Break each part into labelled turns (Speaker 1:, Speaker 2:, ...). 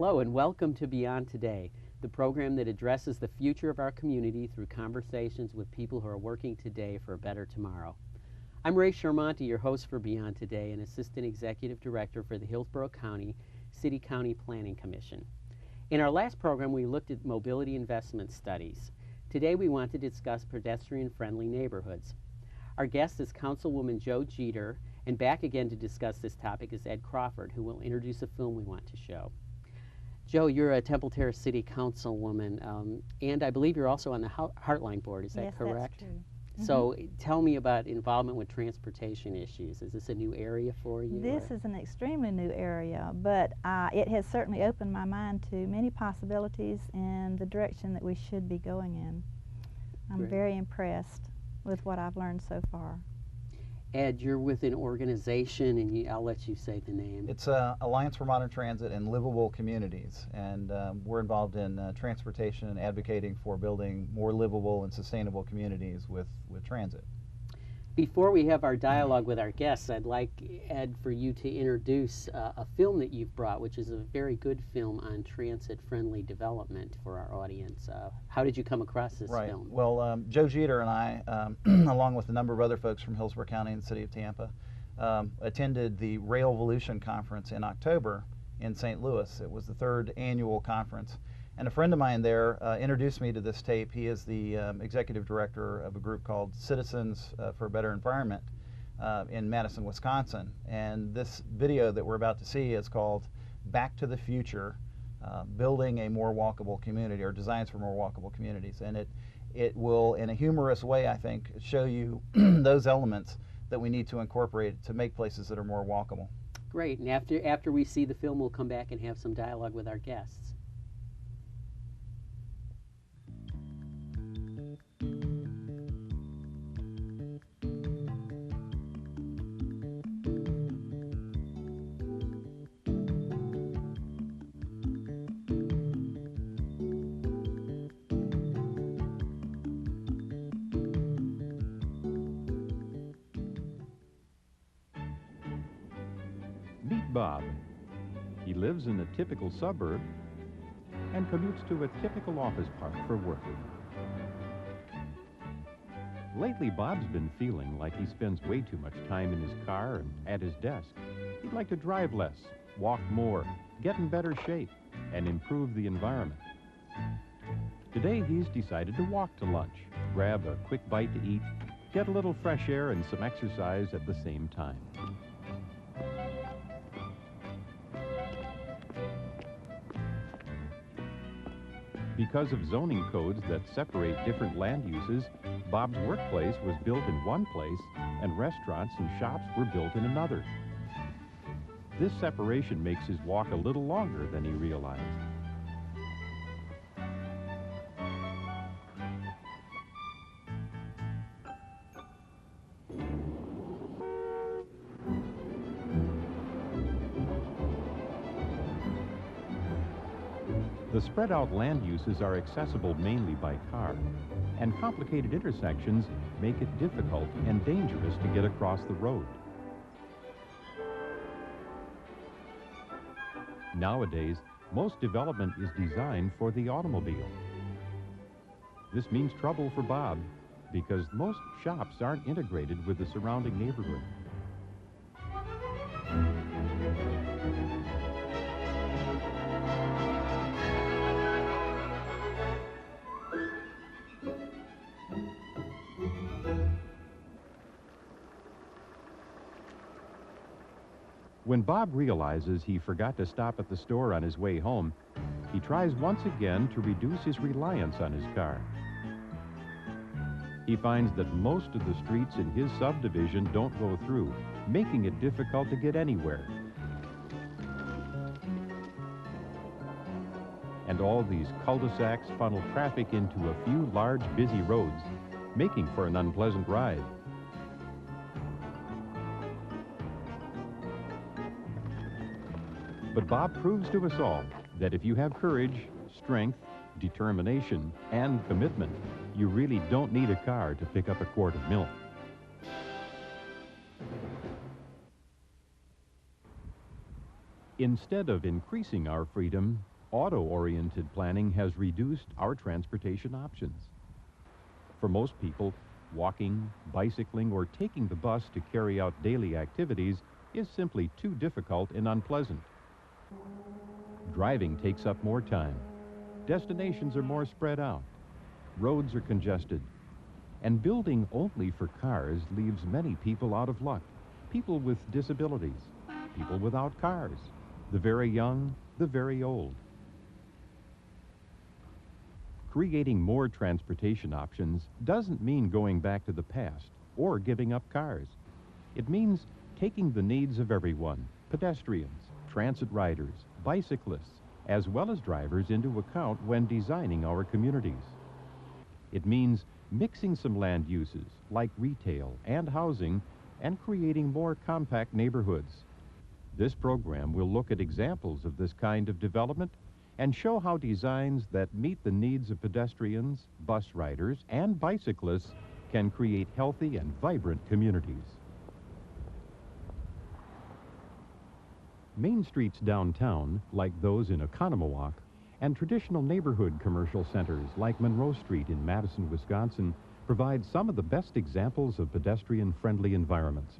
Speaker 1: Hello and welcome to Beyond Today, the program that addresses the future of our community through conversations with people who are working today for a better tomorrow. I'm Ray Shermonte, your host for Beyond Today and Assistant Executive Director for the Hillsborough County City-County Planning Commission. In our last program, we looked at mobility investment studies. Today, we want to discuss pedestrian-friendly neighborhoods. Our guest is Councilwoman Jo Jeter, and back again to discuss this topic is Ed Crawford, who will introduce a film we want to show. Jo, you're a Temple Terrace City Councilwoman, and I believe you're also on the Heartline Board, is that correct?
Speaker 2: Yes, that's true.
Speaker 1: So tell me about involvement with transportation issues. Is this a new area for you?
Speaker 2: This is an extremely new area, but it has certainly opened my mind to many possibilities in the direction that we should be going in. I'm
Speaker 1: Great.
Speaker 2: very impressed with what I've learned so far.
Speaker 1: Ed, you're with an organization, and I'll let you say the name.
Speaker 3: It's Alliance for Modern Transit and Livable Communities, and we're involved in transportation and advocating for building more livable and sustainable communities with transit. Before
Speaker 1: we have our dialogue with our guests, I'd like, Ed, for you to introduce a film that you've brought, which is a very good film on transit-friendly development for our audience. How did you come across this film?
Speaker 3: Well, Jo Jeter and I, along with a number of other folks from Hillsborough County and the City of Tampa, attended the Railvolution Conference in October in St. Louis. It was the 3rd annual conference. And a friend of mine there introduced me to this tape. He is the executive director of a group called Citizens for a Better Environment in Madison, Wisconsin. And this video that we're about to see is called Back to the Future, Building a More Walkable Community, or Designs for More Walkable Communities. And it will, in a humorous way, I think, show you those elements that we need to incorporate to make places that are more walkable.
Speaker 1: Great. And after we see the film, we'll come back and have some dialogue with our guests.
Speaker 4: Meet Bob. He lives in a typical suburb and commutes to a typical office park for work. Lately, Bob's been feeling like he spends way too much time in his car and at his desk. He'd like to drive less, walk more, get in better shape, and improve the environment. Today, he's decided to walk to lunch, grab a quick bite to eat, get a little fresh air and some exercise at the same time. Because of zoning codes that separate different land uses, Bob's workplace was built in one place and restaurants and shops were built in another. This separation makes his walk a little longer than he realized. The spread-out land uses are accessible mainly by car, and complicated intersections make it difficult and dangerous to get across the road. Nowadays, most development is designed for the automobile. This means trouble for Bob, because most shops aren't integrated with the surrounding neighborhood. When Bob realizes he forgot to stop at the store on his way home, he tries once again to reduce his reliance on his car. He finds that most of the streets in his subdivision don't go through, making it difficult to get anywhere. And all these cul-de-sacs funnel traffic into a few large, busy roads, making for an unpleasant ride. But Bob proves to us all that if you have courage, strength, determination, and commitment, you really don't need a car to pick up a quart of milk. Instead of increasing our freedom, Auto-oriented planning has reduced our transportation options. For most people, walking, bicycling, or taking the bus to carry out daily activities is simply too difficult and unpleasant. Driving takes up more time. Destinations are more spread out. Roads are congested. And building only for cars leaves many people out of luck. People with disabilities, people without cars, the very young, the very old. Creating more transportation options doesn't mean going back to the past or giving up cars. It means taking the needs of everyone, pedestrians, transit riders, bicyclists, as well as drivers into account when designing our communities. It means mixing some land uses like retail and housing and creating more compact neighborhoods. This program will look at examples of this kind of development and show how designs that meet the needs of pedestrians, bus riders, and bicyclists can create healthy and vibrant communities. Main streets downtown, like those in Oconomowoc, and traditional neighborhood commercial centers like Monroe Street in Madison, Wisconsin, provide some of the best examples of pedestrian-friendly environments.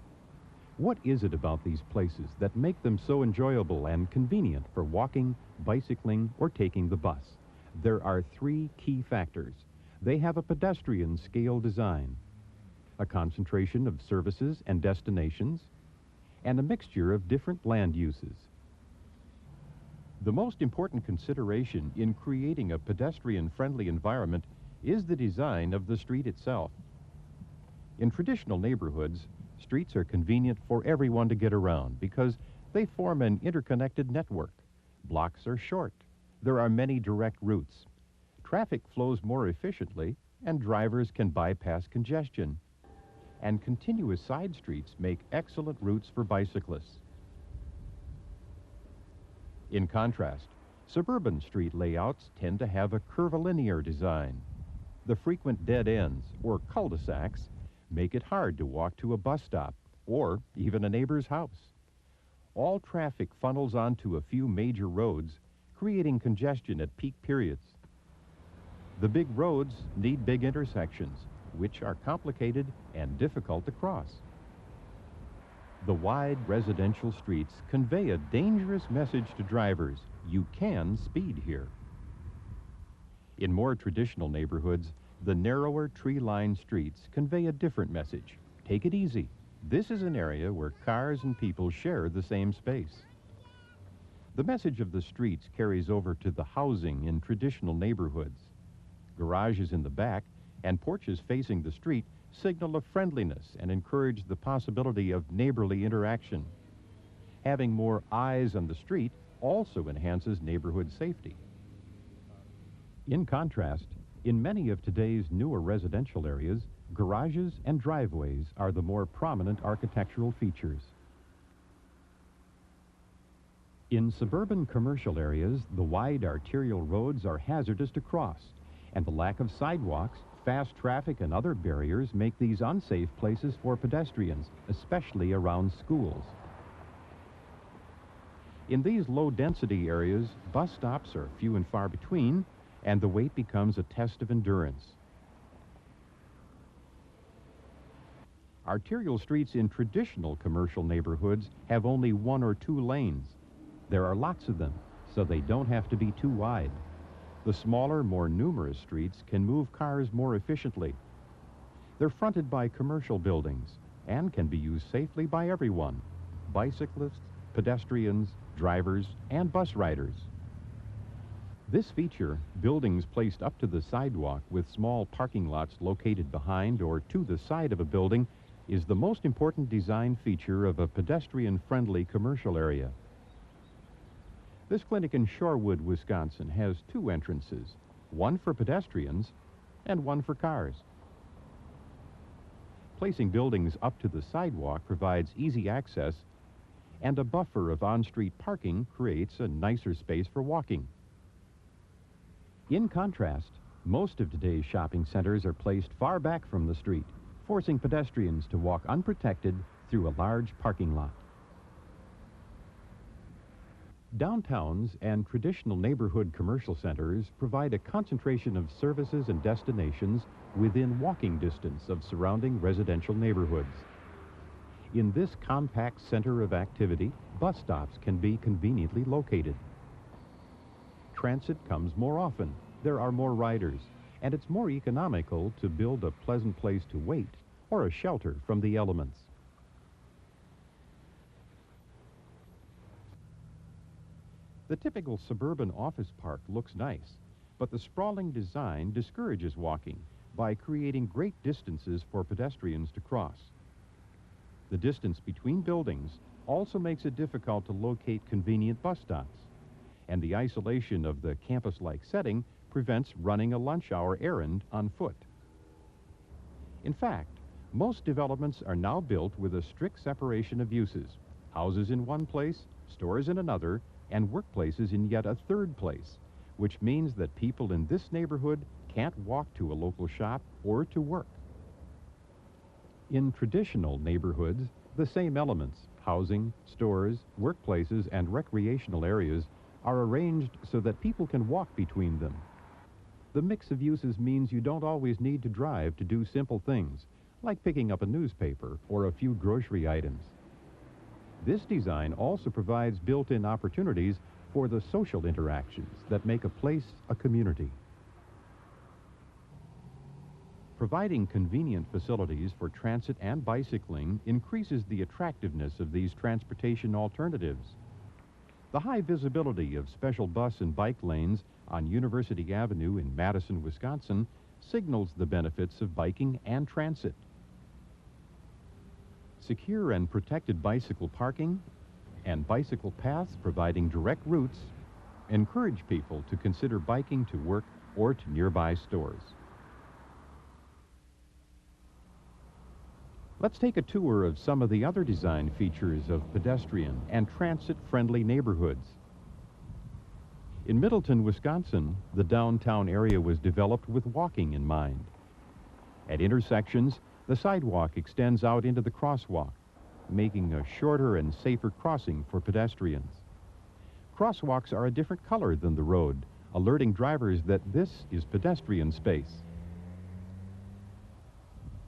Speaker 4: What is it about these places that make them so enjoyable and convenient for walking, bicycling, or taking the bus? There are three key factors. They have a pedestrian scale design, a concentration of services and destinations, and a mixture of different land uses. The most important consideration in creating a pedestrian-friendly environment is the design of the street itself. In traditional neighborhoods, streets are convenient for everyone to get around because they form an interconnected network. Blocks are short. There are many direct routes. Traffic flows more efficiently, and drivers can bypass congestion. And continuous side streets make excellent routes for bicyclists. In contrast, suburban street layouts tend to have a curvilinear design. The frequent dead ends, or cul-de-sacs, make it hard to walk to a bus stop or even a neighbor's house. All traffic funnels onto a few major roads, creating congestion at peak periods. The big roads need big intersections, which are complicated and difficult to cross. The wide residential streets convey a dangerous message to drivers. You can speed here. In more traditional neighborhoods, the narrower tree-lined streets convey a different message. Take it easy. This is an area where cars and people share the same space. The message of the streets carries over to the housing in traditional neighborhoods. Garages in the back and porches facing the street signal a friendliness and encourage the possibility of neighborly interaction. Having more eyes on the street also enhances neighborhood safety. In contrast, in many of today's newer residential areas, garages and driveways are the more prominent architectural features. In suburban commercial areas, the wide arterial roads are hazardous to cross, and the lack of sidewalks, fast traffic, and other barriers make these unsafe places for pedestrians, especially around schools. In these low-density areas, bus stops are few and far between, and the wait becomes a test of endurance. Arterial streets in traditional commercial neighborhoods have only one or two lanes. There are lots of them, so they don't have to be too wide. The smaller, more numerous streets can move cars more efficiently. They're fronted by commercial buildings and can be used safely by everyone: bicyclists, pedestrians, drivers, and bus riders. This feature, buildings placed up to the sidewalk with small parking lots located behind or to the side of a building, is the most important design feature of a pedestrian-friendly commercial area. This clinic in Shorewood, Wisconsin, has two entrances, one for pedestrians and one for cars. Placing buildings up to the sidewalk provides easy access, and a buffer of on-street parking creates a nicer space for walking. In contrast, most of today's shopping centers are placed far back from the street, forcing pedestrians to walk unprotected through a large parking lot. Downtowns and traditional neighborhood commercial centers provide a concentration of services and destinations within walking distance of surrounding residential neighborhoods. In this compact center of activity, bus stops can be conveniently located. Transit comes more often, there are more riders, and it's more economical to build a pleasant place to wait or a shelter from the elements. The typical suburban office park looks nice, but the sprawling design discourages walking by creating great distances for pedestrians to cross. The distance between buildings also makes it difficult to locate convenient bus stops, and the isolation of the campus-like setting prevents running a lunch hour errand on foot. In fact, most developments are now built with a strict separation of uses: houses in one place, stores in another, and workplaces in yet a third place, which means that people in this neighborhood can't walk to a local shop or to work. In traditional neighborhoods, the same elements, housing, stores, workplaces, and recreational areas, are arranged so that people can walk between them. The mix of uses means you don't always need to drive to do simple things, like picking up a newspaper or a few grocery items. This design also provides built-in opportunities for the social interactions that make a place a community. Providing convenient facilities for transit and bicycling increases the attractiveness of these transportation alternatives. The high visibility of special bus and bike lanes on University Avenue in Madison, Wisconsin, signals the benefits of biking and transit. Secure and protected bicycle parking and bicycle paths providing direct routes encourage people to consider biking to work or to nearby stores. Let's take a tour of some of the other design features of pedestrian and transit-friendly neighborhoods. In Middleton, Wisconsin, the downtown area was developed with walking in mind. At intersections, the sidewalk extends out into the crosswalk, making a shorter and safer crossing for pedestrians. Crosswalks are a different color than the road, alerting drivers that this is pedestrian space.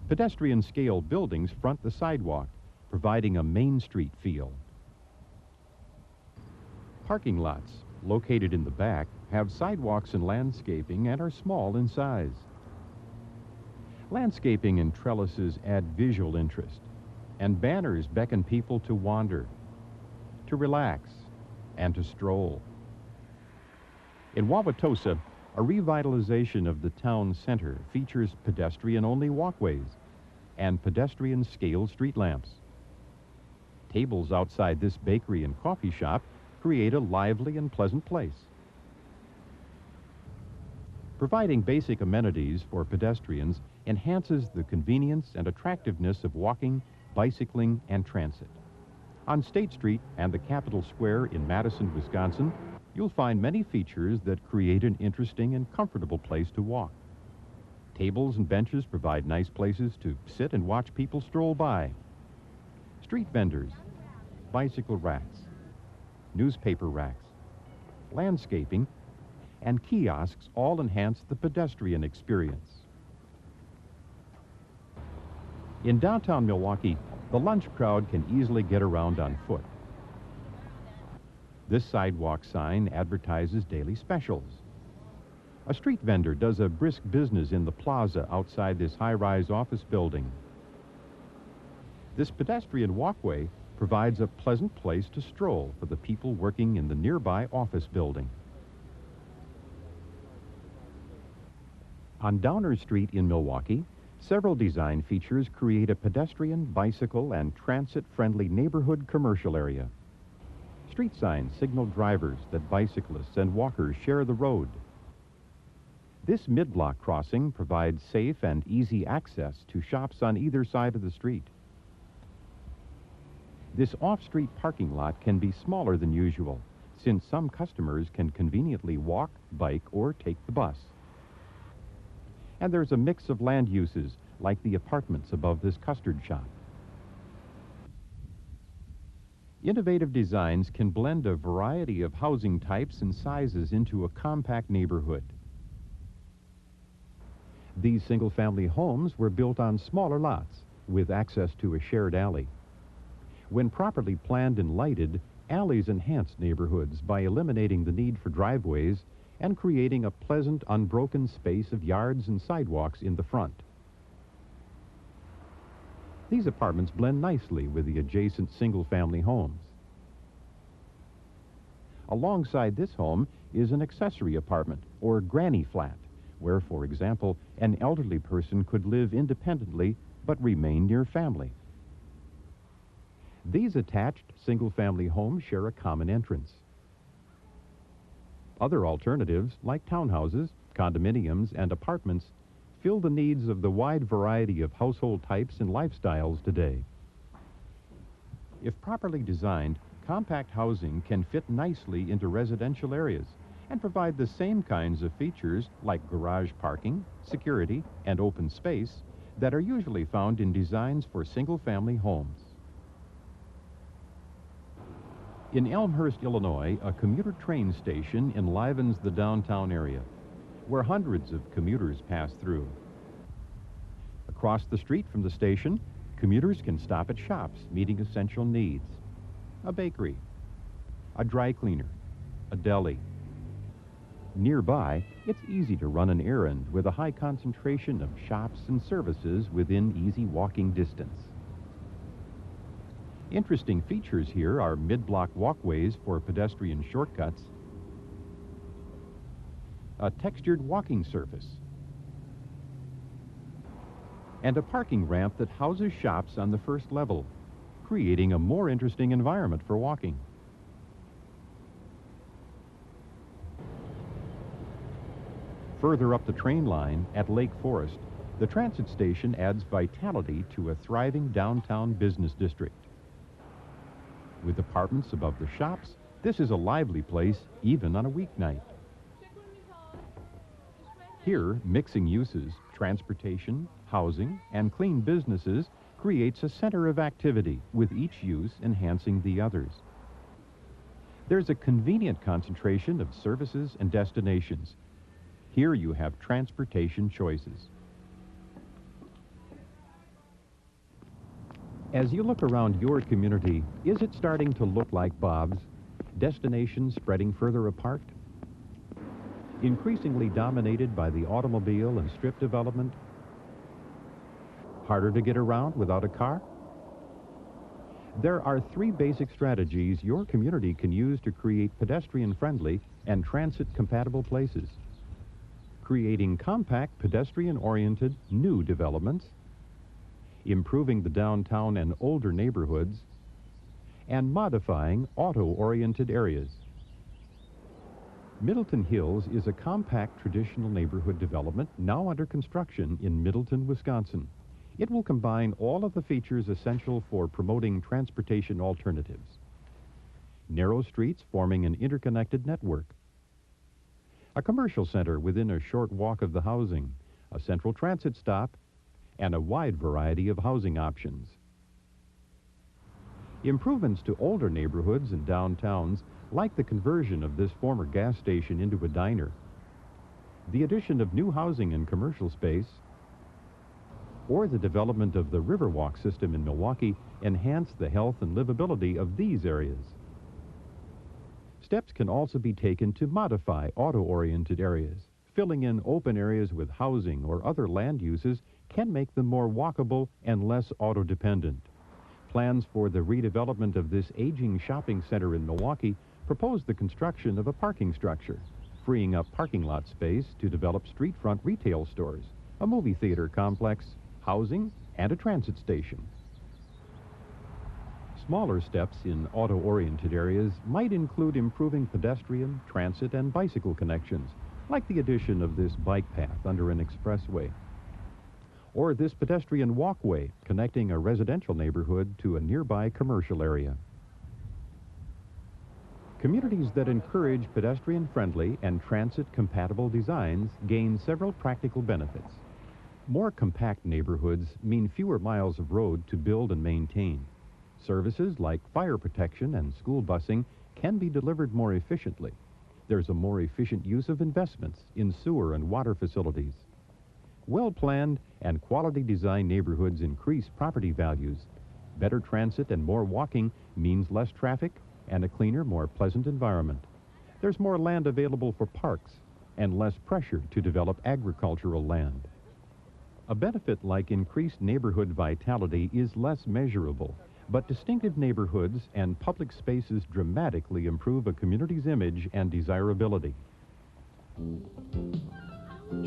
Speaker 4: Pedestrian-scale buildings front the sidewalk, providing a Main Street feel. Parking lots, located in the back, have sidewalks and landscaping and are small in size. Landscaping and trellises add visual interest, and banners beckon people to wander, to relax, and to stroll. In Wauwatosa, a revitalization of the town center features pedestrian-only walkways and pedestrian-scale street lamps. Tables outside this bakery and coffee shop create a lively and pleasant place. Providing basic amenities for pedestrians enhances the convenience and attractiveness of walking, bicycling, and transit. On State Street and the Capitol Square in Madison, Wisconsin, you'll find many features that create an interesting and comfortable place to walk. Tables and benches provide nice places to sit and watch people stroll by. Street vendors, bicycle racks, newspaper racks, landscaping, and kiosks all enhance the pedestrian experience. In downtown Milwaukee, the lunch crowd can easily get around on foot. This sidewalk sign advertises daily specials. A street vendor does a brisk business in the plaza outside this high-rise office building. This pedestrian walkway provides a pleasant place to stroll for the people working in the nearby office building. On Downer Street in Milwaukee, several design features create a pedestrian, bicycle, and transit-friendly neighborhood commercial area. Street signs signal drivers that bicyclists and walkers share the road. This mid-block crossing provides safe and easy access to shops on either side of the street. This off-street parking lot can be smaller than usual, since some customers can conveniently walk, bike, or take the bus. And there's a mix of land uses, like the apartments above this custard shop. Innovative designs can blend a variety of housing types and sizes into a compact neighborhood. These single-family homes were built on smaller lots with access to a shared alley. When properly planned and lighted, alleys enhance neighborhoods by eliminating the need for driveways and creating a pleasant, unbroken space of yards and sidewalks in the front. These apartments blend nicely with the adjacent single-family homes. Alongside this home is an accessory apartment, or granny flat, where, for example, an elderly person could live independently but remain near family. These attached single-family homes share a common entrance. Other alternatives, like townhouses, condominiums, and apartments, fill the needs of the wide variety of household types and lifestyles today. If properly designed, compact housing can fit nicely into residential areas and provide the same kinds of features like garage parking, security, and open space that are usually found in designs for single-family homes. In Elmhurst, Illinois, a commuter train station enlivens the downtown area, where hundreds of commuters pass through. Across the street from the station, commuters can stop at shops meeting essential needs. A bakery, a dry cleaner, a deli. Nearby, it's easy to run an errand with a high concentration of shops and services within easy walking distance. Interesting features here are mid-block walkways for pedestrian shortcuts, a textured walking surface, and a parking ramp that houses shops on the first level, creating a more interesting environment for walking. Further up the train line at Lake Forest, the transit station adds vitality to a thriving downtown business district. With apartments above the shops, this is a lively place even on a weeknight. Here, mixing uses, transportation, housing, and clean businesses creates a center of activity, with each use enhancing the others. There's a convenient concentration of services and destinations. Here you have transportation choices. As you look around your community, is it starting to look like Bob's? Destinations spreading further apart? Increasingly dominated by the automobile and strip development? Harder to get around without a car? There are three basic strategies your community can use to create pedestrian-friendly and transit-compatible places. Creating compact, pedestrian-oriented new developments, improving the downtown and older neighborhoods, and modifying auto-oriented areas. Middleton Hills is a compact traditional neighborhood development now under construction in Middleton, Wisconsin. It will combine all of the features essential for promoting transportation alternatives. Narrow streets forming an interconnected network. A commercial center within a short walk of the housing, a central transit stop, and a wide variety of housing options. Improvements to older neighborhoods and downtowns, like the conversion of this former gas station into a diner, the addition of new housing and commercial space, or the development of the Riverwalk system in Milwaukee, enhance the health and livability of these areas. Steps can also be taken to modify auto-oriented areas. Filling in open areas with housing or other land uses can make them more walkable and less auto-dependent. Plans for the redevelopment of this aging shopping center in Milwaukee propose the construction of a parking structure, freeing up parking lot space to develop street-front retail stores, a movie theater complex, housing, and a transit station. Smaller steps in auto-oriented areas might include improving pedestrian, transit, and bicycle connections, like the addition of this bike path under an expressway, or this pedestrian walkway connecting a residential neighborhood to a nearby commercial area. Communities that encourage pedestrian-friendly and transit-compatible designs gain several practical benefits. More compact neighborhoods mean fewer miles of road to build and maintain. Services like fire protection and school busing can be delivered more efficiently. There's a more efficient use of investments in sewer and water facilities. Well-planned and quality design neighborhoods increase property values. Better transit and more walking means less traffic and a cleaner, more pleasant environment. There's more land available for parks and less pressure to develop agricultural land. A benefit like increased neighborhood vitality is less measurable, but distinctive neighborhoods and public spaces dramatically improve a community's image and desirability.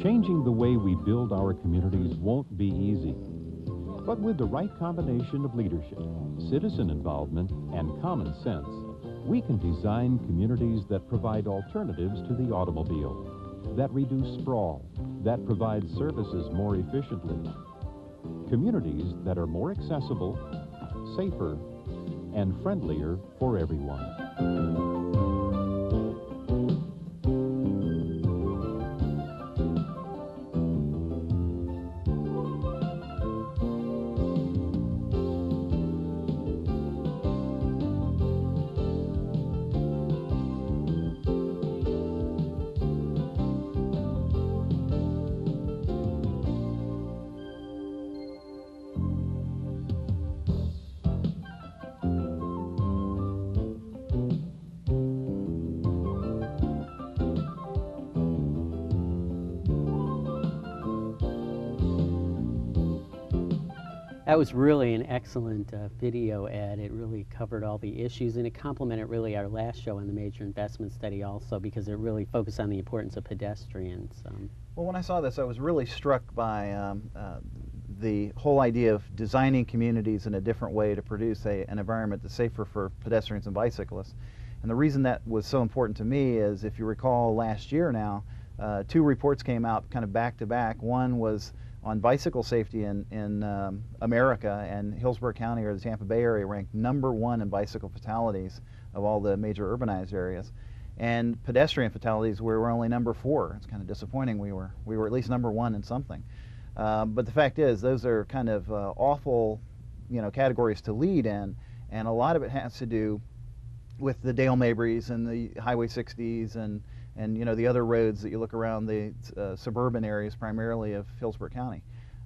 Speaker 4: Changing the way we build our communities won't be easy. But with the right combination of leadership, citizen involvement, and common sense, we can design communities that provide alternatives to the automobile, that reduce sprawl, that provide services more efficiently. Communities that are more accessible, safer, and friendlier for everyone.
Speaker 1: That was really an excellent video, Ed. It really covered all the issues, and it complemented really our last show on the major investment study also, because it really focused on the importance of pedestrians.
Speaker 3: Well, when I saw this, I was really struck by the whole idea of designing communities in a different way to produce an environment that's safer for pedestrians and bicyclists. And the reason that was so important to me is, if you recall last year now, 2 reports came out kind of back to back. One was on bicycle safety in America, and Hillsborough County, or the Tampa Bay area, ranked #1 in bicycle fatalities of all the major urbanized areas. And pedestrian fatalities, we were only #4. It's kind of disappointing. We were at least #1 in something. But the fact is, those are kind of awful, categories to lead in, and a lot of it has to do with the Dale Mabrys and the Highway 60s and the other roads that you look around the suburban areas, primarily of Hillsborough County.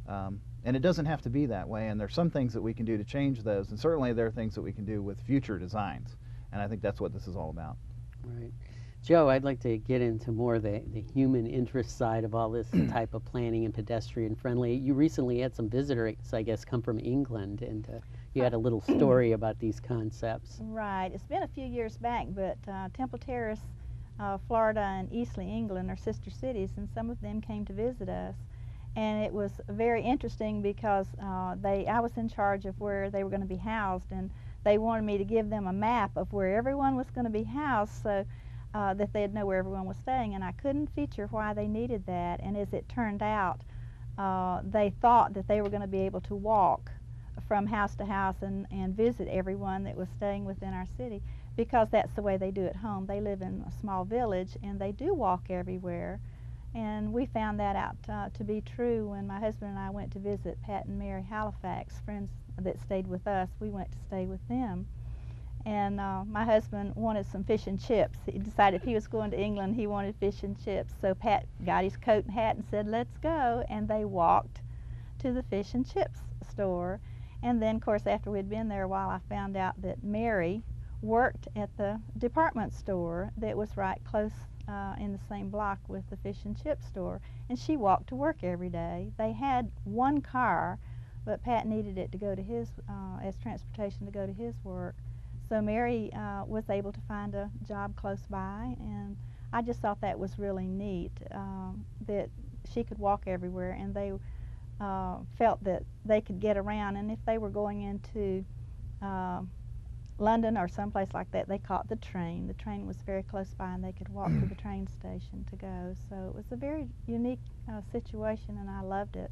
Speaker 3: And it doesn't have to be that way, and there's some things that we can do to change those, and certainly there are things that we can do with future designs, and I think that's what this is all about.
Speaker 1: Right. Joe, I'd like to get into more the human interest side of all this type of planning and pedestrian friendly. You recently had some visitors, I guess, come from England, and you had a little story about these concepts.
Speaker 2: Right. It's been a few years back, but Temple Terrace, Florida, and Eastleigh, England are sister cities, and some of them came to visit us. And it was very interesting because I was in charge of where they were going to be housed, and they wanted me to give them a map of where everyone was going to be housed, so that they'd know where everyone was staying. And I couldn't feature why they needed that. And as it turned out, they thought that they were going to be able to walk from house to house and visit everyone that was staying within our city, because that's the way they do at home. They live in a small village, and they do walk everywhere. And we found that out to be true when my husband and I went to visit Pat and Mary Halifax, friends that stayed with us. We went to stay with them. And my husband wanted some fish and chips. He decided if he was going to England, he wanted fish and chips. So Pat got his coat and hat and said, "Let's go." And they walked to the fish and chips store. And then, of course, after we'd been there a while, I found out that Mary worked at the department store that was right close in the same block with the fish and chip store. And she walked to work every day. They had one car, but Pat needed it to go to his, as transportation to go to his work. So Mary was able to find a job close by, and I just thought that was really neat, that she could walk everywhere, and they felt that they could get around. And if they were going into London or someplace like that, they caught the train. The train was very close by, and they could walk to the train station to go. So it was a very unique situation, and I loved it.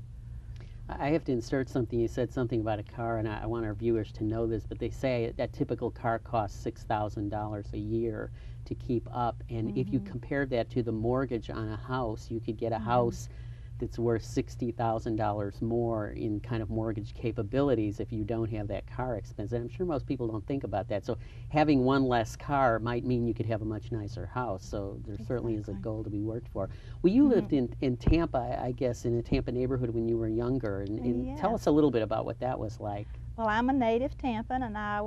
Speaker 1: I have to insert something. You said something about a car, and I want our viewers to know this, but they say that typical car costs $6,000 a year to keep up. And if you compare that to the mortgage on a house, you could get a house that's worth $60,000 more in kind of mortgage capabilities if you don't have that car expense. And I'm sure most people don't think about that. So having one less car might mean you could have a much nicer house. So there certainly is a goal to be worked for. Well, you lived in Tampa, I guess, in a Tampa neighborhood when you were younger. And tell us a little bit about what that was like.
Speaker 2: Well, I'm a native Tampan, and I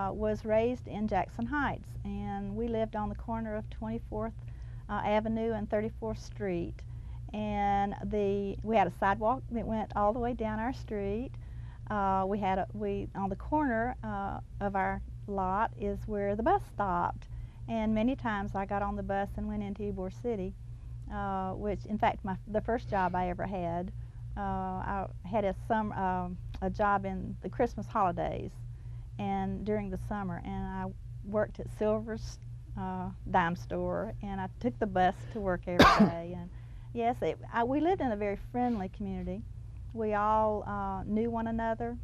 Speaker 2: was raised in Jackson Heights, and we lived on the corner of 24th Avenue and 34th Street. And we had a sidewalk that went all the way down our street. On the corner of our lot is where the bus stopped, and many times I got on the bus and went into Ybor City, which, in fact, the first job I ever had. I had a job in the Christmas holidays and during the summer, and I worked at Silver's dime store, and I took the bus to work every day. And yes, we lived in a very friendly community. We all knew one another.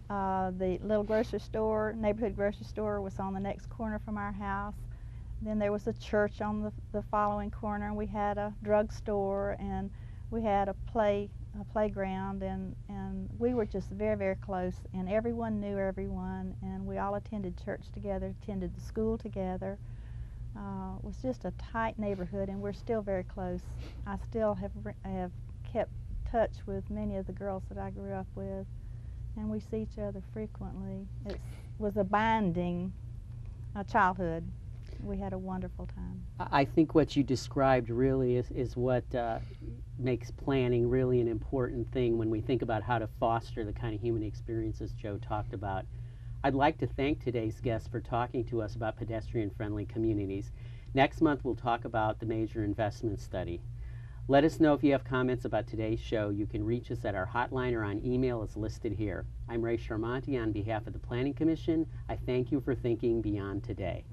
Speaker 2: The little grocery store, neighborhood grocery store, was on the next corner from our house. Then there was a church on the following corner, and we had a drugstore, and we had a playground, and we were just very, very close, and everyone knew everyone, and we all attended church together, attended the school together. It was just a tight neighborhood, and we're still very close. I still have kept touch with many of the girls that I grew up with, and we see each other frequently. It was a binding childhood. We had a wonderful time.
Speaker 1: I think what you described really is what makes planning really an important thing when we think about how to foster the kind of human experiences Joe talked about. I'd like to thank today's guests for talking to us about pedestrian-friendly communities. Next month, we'll talk about the major investment study. Let us know if you have comments about today's show. You can reach us at our hotline or on email as listed here. I'm Ray Charmonti on behalf of the Planning Commission. I thank you for thinking beyond today.